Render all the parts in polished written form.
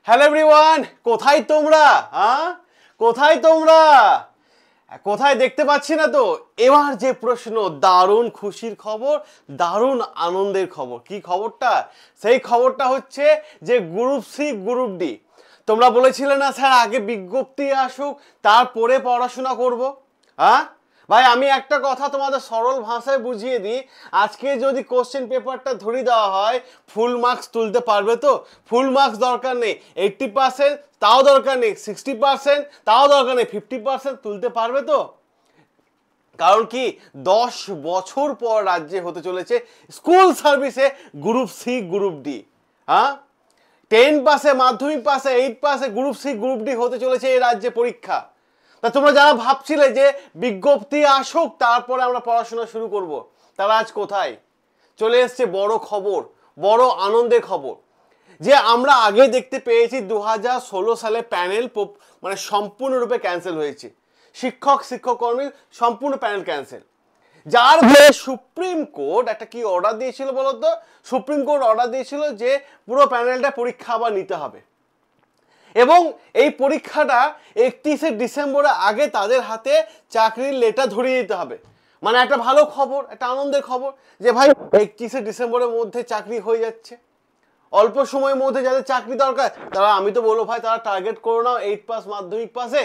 Hello everyone, কোথায় তোমরা? কোথায় তোমরা? কোথায় দেখতে পাচ্ছি না তো। এবার যে প্রশ্ন, দারুণ খুশির খবর, দারুণ আনন্দের খবর। কি খবরটা? সেই খবরটা হচ্ছে যে গ্রুপ সি গ্রুপ ডি, তোমরা বলেছিলে না স্যার আগে বিজ্ঞপ্তি আসুক তারপরে পড়াশোনা করব। ভাই আমি একটা কথা তোমাদের সরল ভাষায় বুঝিয়ে দিই। আজকে যদি কোশ্চেন পেপারটা ধরিয়ে দেওয়া হয়, ফুল মার্কস তুলতে পারবে তো? ফুল মার্কস দরকার নেই, 80% তাও দরকার নেই, 60% তাও দরকার নেই, 50% তুলতে পারবে তো? কারণ কি 10 বছর পর রাজ্যে হতে চলেছে স্কুল সার্ভিসে গ্রুপ সি গ্রুপ ডি। 10 পাসে, মাধ্যমিক পাসে, 8 পাসে গ্রুপ সি গ্রুপ ডি হতে চলেছে এই রাজ্যে পরীক্ষা। তা তোমরা যারা ভাবছিলে যে বিজ্ঞপ্তি আসুক তারপরে আমরা পড়াশোনা শুরু করব, তারা আজ কোথায়? চলে এসছে বড় খবর, বড় আনন্দের খবর, যে আমরা আগে দেখতে পেয়েছি 2016 সালে প্যানেল মানে সম্পূর্ণরূপে ক্যান্সেল হয়েছে। শিক্ষক কর্মীর সম্পূর্ণ প্যানেল ক্যান্সেল, যার ফলে সুপ্রিম কোর্ট একটা কি অর্ডার দিয়েছিল বলতো? সুপ্রিম কোর্ট অর্ডার দিয়েছিল যে পুরো প্যানেলটা পরীক্ষা আবার নিতে হবে, এবং এই পরীক্ষাটা 31শে ডিসেম্বরের আগে তাদের হাতে চাকরির লেটার ধরিয়ে দিতে হবে। মানে একটা ভালো খবর, একটা আনন্দের খবর যে ভাই 31শে ডিসেম্বরের মধ্যে চাকরি হয়ে যাচ্ছে। অল্প সময়ের মধ্যে যাদের চাকরি দরকার তারা, আমি তো বলবো ভাই তারা টার্গেট করে নাও 8 পাস, মাধ্যমিক পাসে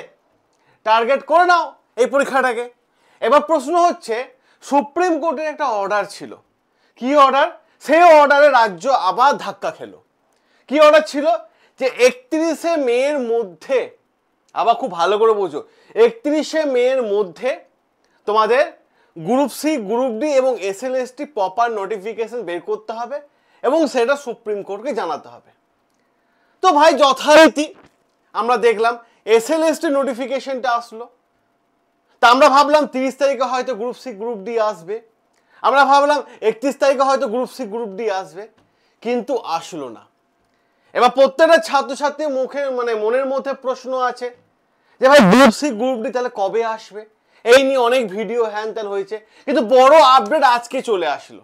টার্গেট করে নাও এই পরীক্ষাটাকে। এবার প্রশ্ন হচ্ছে, সুপ্রিম কোর্টের একটা অর্ডার ছিল। কি অর্ডার? সেই অর্ডারে রাজ্য আবার ধাক্কা খেলো। কি অর্ডার ছিল? যে 31শে মের মধ্যে, আবার খুব ভালো করে বোঝো, 31শে মের মধ্যে তোমাদের গ্রুপ সি গ্রুপ ডি এবং এসএলএসটি প্রপার নোটিফিকেশন বের করতে হবে এবং সেটা সুপ্রিম কোর্টকে জানাতে হবে। তো ভাই যথারীতি আমরা দেখলাম এসএলএসটি নোটিফিকেশনটা আসলো। তা আমরা ভাবলাম 30 তারিখে হয়তো গ্রুপ সি গ্রুপ ডি আসবে, আমরা ভাবলাম 31 তারিখে হয়তো গ্রুপ সি গ্রুপ ডি আসবে, কিন্তু আসলো না। এবার প্রত্যেকটা ছাত্রছাত্রীর মনের মধ্যে প্রশ্ন আছে যে ভাই গ্রুপ সি গ্রুপ ডি তাহলে কবে আসবে? এই নিয়ে অনেক ভিডিও হ্যান ত্যান হয়েছে, কিন্তু বড় আপডেট আজকে চলে আসলো।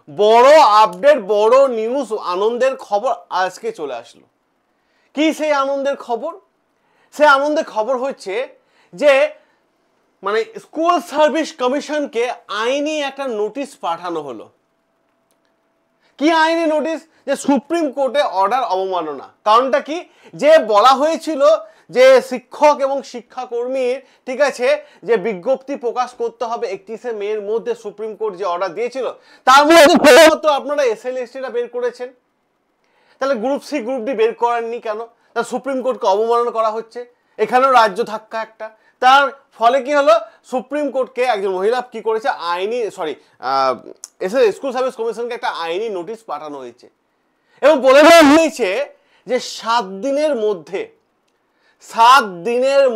বড় আপডেট, বড় নিউজ, আনন্দের খবর আজকে চলে আসলো। কি সেই আনন্দের খবর? সেই আনন্দের খবর হচ্ছে যে স্কুল সার্ভিস কমিশনকে আইনি একটা নোটিশ পাঠানো হলো। কি আইনি নোটিশ? যে সুপ্রিম কোর্টে অর্ডার অবমাননা। কারণটা কি? যে বলা হয়েছিল যে শিক্ষক এবং শিক্ষাকর্মীর, ঠিক আছে, যে বিজ্ঞপ্তি প্রকাশ করতে হবে 31শে মের মধ্যে, সুপ্রিম কোর্ট যে অর্ডার দিয়েছিল তার মধ্যে শুধুমাত্র আপনারা এসএলএসটিটা বের করেছেন, তাহলে গ্রুপ সি গ্রুপ ডি বের করেননি কেন? তা সুপ্রিম কোর্টকে অবমাননা করা হচ্ছে। এখানেও রাজ্য ধাক্কা একটা। তার ফলে কি হলো? সুপ্রিম কোর্টকে একজন মহিলা কি করেছে, স্কুল সার্ভিস কমিশনকে একটা আইনি নোটিশ পাঠানো হয়েছে এবং বলে দেওয়া হয়েছে যে 7 দিনের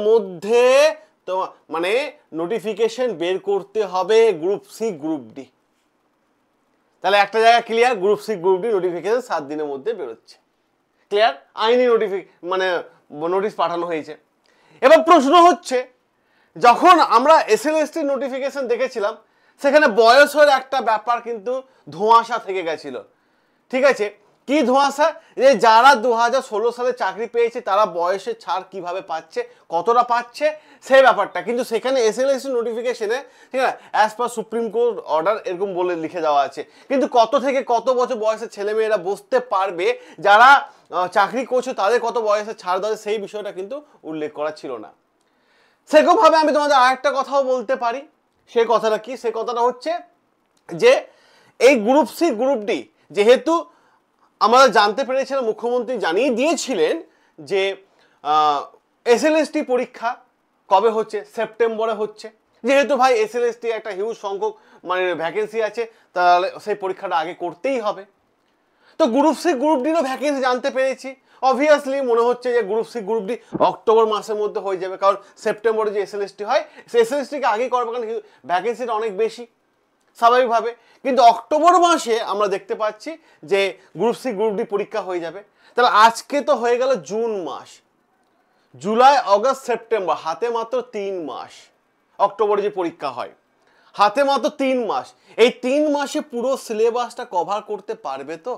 মধ্যে তো নোটিফিকেশন বের করতে হবে গ্রুপ সি গ্রুপ ডি। তাহলে একটা জায়গা clear, group C group D notification 7 দিনের মধ্যে বেরোচ্ছে। ক্লিয়ার? আইনি নোটিশ পাঠানো হয়েছে। এবার প্রশ্ন হচ্ছে, যখন আমরা এসএলএসটি নোটিফিকেশন দেখেছিলাম সেখানে বয়সের একটা ব্যাপার কিন্তু ধোঁয়াশা থেকে গেছিল। ঠিক আছে, কি ধোঁয়াশা? যে যারা 2016 সালে চাকরি পেয়েছে তারা বয়সের ছাড় কিভাবে পাচ্ছে, কতটা পাচ্ছে, সেই ব্যাপারটা কিন্তু সেখানে এসএলএসটি নোটিফিকেশনে, ঠিক আছে, as per supreme court order এরকম বলে লিখে দেওয়া আছে। কিন্তু কত থেকে কত বছর বয়সের ছেলেমেয়েরা বসতে পারবে, যারা চাকরি করছে তাদের কত বয়সে ছাড় দেওয়া সেই বিষয়টা কিন্তু উল্লেখ করা ছিল না। সেরকমভাবে আমি তোমাদের আরেকটা কথাও বলতে পারি। সেই কথাটা কি? সেই কথাটা হচ্ছে যে এই গ্রুপ সি গ্রুপ ডি যেহেতু আমরা জানতে পেরেছিলাম, মুখ্যমন্ত্রী জানিয়ে দিয়েছিলেন যে এসএলএসটি পরীক্ষা কবে হচ্ছে, সেপ্টেম্বরে হচ্ছে। যেহেতু ভাই এসএলএসটি একটা হিউজ সংখ্যক ভ্যাকেন্সি আছে, তাহলে সেই পরীক্ষাটা আগে করতেই হবে। তো গ্রুপ সি গ্রুপ ডিরও ভ্যাকেন্সি জানতে পেরেছি। অবভিয়াসলি মনে হচ্ছে যে group C group D October মাসের মধ্যে হয়ে যাবে, কারণ সেপ্টেম্বরে যে এসএলএসটি হয় সেই এসএলএসটিকে আগেই করবে, কারণ ভ্যাকেন্সিটা অনেক বেশি স্বাভাবিকভাবে। কিন্তু অক্টোবর মাসে আমরা দেখতে পাচ্ছি যে গ্রুপ সি গ্রুপ ডি পরীক্ষা হয়ে যাবে। তাহলে আজকে তো হয়ে গেল জুন মাস, জুলাই, অগস্ট, সেপ্টেম্বর, হাতে মাত্র 3 মাস। অক্টোবরে যে পরীক্ষা হয় হাতে মাত্র 3 মাস। এই 3 মাসে পুরো সিলেবাসটা কভার করতে পারবে তো?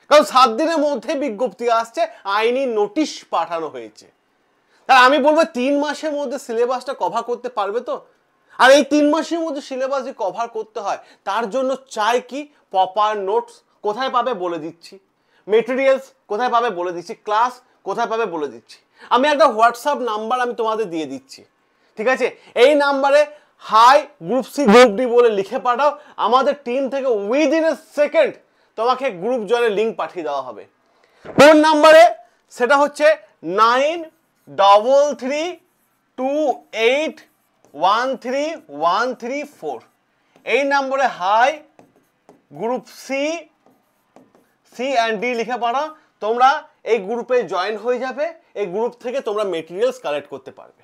কারণ 7 দিনের মধ্যে বিজ্ঞপ্তি আসছে, আইনি নোটিশ পাঠানো হয়েছে। তাই আমি বলবো 3 মাসের মধ্যে সিলেবাসটা কভার করতে পারবে তো? আর এই 3 মাসের মধ্যে সিলেবাস যে কভার করতে হয় তার জন্য চাই কি প্রপার নোটস। কোথায় পাবে বলে দিচ্ছি, মেটেরিয়ালস কোথায় পাবে বলে দিচ্ছি, ক্লাস কোথায় পাবে বলে দিচ্ছি। আমি একটা হোয়াটসঅ্যাপ নাম্বার আমি তোমাদের দিয়ে দিচ্ছি, ঠিক আছে? এই নাম্বারে hi group C group D বলে লিখে পাঠাও, আমাদের টিম থেকে উইদিন এ সেকেন্ড তোমাকে গ্রুপ জয়েনের লিঙ্ক পাঠিয়ে দেওয়া হবে। কোন নাম্বারে? সেটা হচ্ছে 9332813134। এই নম্বরে hi group C and D লিখে পাঠাও, তোমরা এই গ্রুপে জয়েন হয়ে যাবে। এই গ্রুপ থেকে তোমরা মেটেরিয়ালস কালেক্ট করতে পারবে,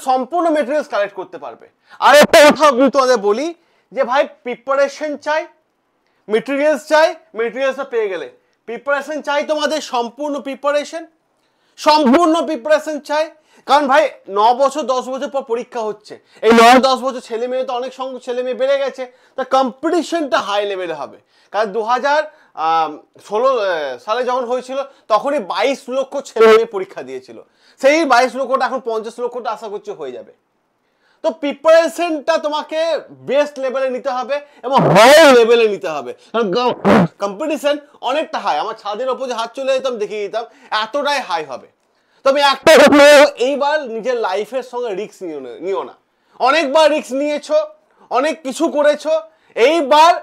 সম্পূর্ণ মেটেরিয়ালস কালেক্ট করতে পারবে। আর একটা কথা আমি তোমাদের বলি যে ভাই প্রিপারেশন চাই, মেটেরিয়ালস চাই, মেটেরিয়ালসটা পেয়ে গেলে প্রিপারেশন চাই, তোমাদের সম্পূর্ণ প্রিপারেশন চাই। কারণ ভাই 9 বছর 10 বছর পর পরীক্ষা হচ্ছে, এই 9-10 বছর ছেলে মেয়ে তো অনেক সংখ্যক ছেলে মেয়ে বেড়ে গেছে, তা কম্পিটিশনটা হাই লেভেলে হবে। কারণ 2016 সালে যখন হয়েছিল তখনই 22 লক্ষ ছেলে মেয়ে পরীক্ষা দিয়েছিল, সেই 22 লক্ষটা এখন 50 লক্ষটা আশা করছি হয়ে যাবে। তো প্রিপারেশনটা তোমাকে বেস্ট লেভেলে নিতে হবে এবং হাই লেভেলে নিতে হবে, কারণ কম্পিটিশন অনেকটা হাই। আমার ছাদের ওপর যে হাত চলে যেতাম দেখিয়ে দিতাম, এতটাই হাই হবে। তবে একটা এইবার নিজের লাইফের সঙ্গে রিস্ক নিও না। অনেকবার রিস্ক নিয়েছো, অনেক কিছু করেছো, এইবার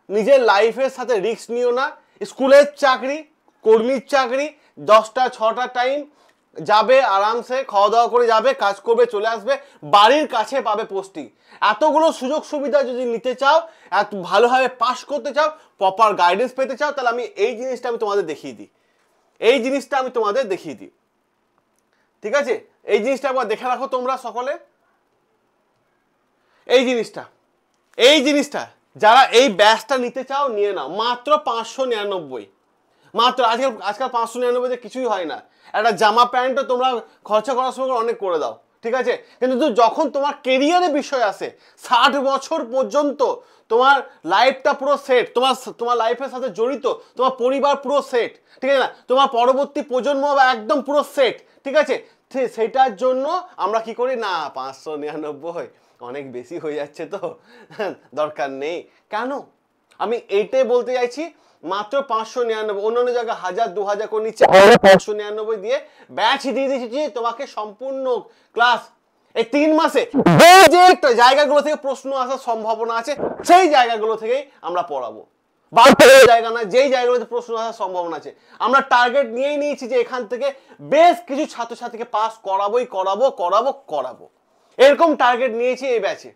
নিজের লাইফের সাথে রিস্ক নিও না। স্কুলের চাকরি, কর্মীর চাকরি, 10টা 6টা টাইম যাবে, আরামসে খাওয়া দাওয়া করে যাবে, কাজ করবে, চলে আসবে, বাড়ির কাছে পাবে পোস্টিং। এতগুলো সুযোগ সুবিধা যদি নিতে চাও, এত ভালোভাবে পাস করতে চাও, প্রপার গাইডেন্স পেতে চাও, তাহলে আমি এই জিনিসটা আমি তোমাদের দেখিয়ে দিই, ঠিক আছে? এই জিনিসটা একবার দেখে রাখো তোমরা সকলে। এই জিনিসটা যারা এই ব্যাচটা নিতে চাও নিয়ে নাও, মাত্র 599। মাত্র আজকাল 599 কিছুই হয় না। একটা জামা প্যান্টও তোমরা খরচা করার সময় অনেক করে দাও, ঠিক আছে? কিন্তু যখন তোমার কেরিয়ারের বিষয় আসে, 60 বছর পর্যন্ত তোমার লাইফটা পুরো সেট, তোমার লাইফের সাথে জড়িত, তোমার পরিবার পুরো সেট, ঠিক আছে না? তোমার পরবর্তী প্রজন্ম একদম পুরো সেট, ঠিক আছে? সেটার জন্য আমরা কি করি না, 599 অনেক বেশি হয়ে যাচ্ছে, তো দরকার নেই। কেন? আমি এইটাই বলতে চাইছি, মাত্র 599। অন্যান্য জায়গায় 1000-2000 করে নিচ্ছে, 599 দিয়ে ব্যাচ দিয়ে দিয়েছি তোমাকে সম্পূর্ণ ক্লাস। এই 3 মাসে যে জায়গাগুলো থেকে প্রশ্ন আসার সম্ভাবনা আছে সেই জায়গাগুলো থেকেই আমরা পড়াবো। জায়গা না, যেই জায়গাগুলোতে প্রশ্ন আসার সম্ভাবনা আছে আমরা টার্গেট নিয়েই নিয়েছি যে এখান থেকে বেশ কিছু ছাত্রছাত্রীকে পাস করাবো। এরকম টার্গেট নিয়েছি এই ব্যাচে।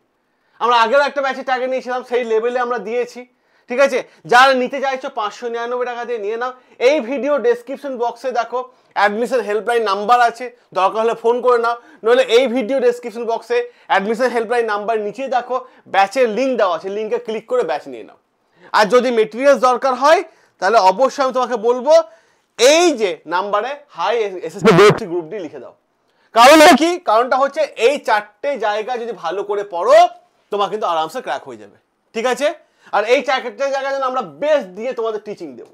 আমরা আগের একটা ব্যাচে টার্গেট নিয়েছিলাম, সেই লেভেলে আমরা দিয়েছি, ঠিক আছে? যারা নিতে চাইছো 599 টাকা দিয়ে নিয়ে নাও। এই ভিডিও ডেসক্রিপশন বক্সে দেখো অ্যাডমিশন হেল্পলাইন নাম্বার আছে, দরকার হলে ফোন করে নাও, নইলে এই ভিডিও ডেসক্রিপশন বক্সে অ্যাডমিশন হেল্পলাইন নাম্বার নিচে দেখো ব্যাচের লিঙ্ক দেওয়া আছে, লিঙ্কে ক্লিক করে ব্যাচ নিয়ে নাও। আর যদি মেটেরিয়ালস দরকার হয় তাহলে অবশ্যই আমি তোমাকে বলবো এই যে নাম্বারে হাই এসএসসি গ্রুপ ডি লিখে দাও। কারণটা হচ্ছে এই 4টে জায়গা যদি ভালো করে পড়ো তোমার কিন্তু আরামসে ক্র্যাক হয়ে যাবে, ঠিক আছে? আর এই 4টে জায়গায় যেন আমরা বেস্ট দিয়ে তোমাদের টিচিং দেবো,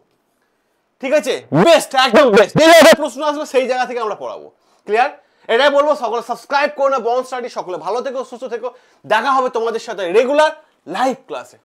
ঠিক আছে? বেস্ট, একদম বেস্ট। যে প্রশ্ন আসবে সেই জায়গা থেকে আমরা পড়াবো, ক্লিয়ার? এটাই বলবো, সকলে সাবস্ক্রাইব করো না বন্ড স্টাডি। সকলে ভালো থেকো, সুস্থ থেকো, দেখা হবে তোমাদের সাথে রেগুলার লাইভ ক্লাসে।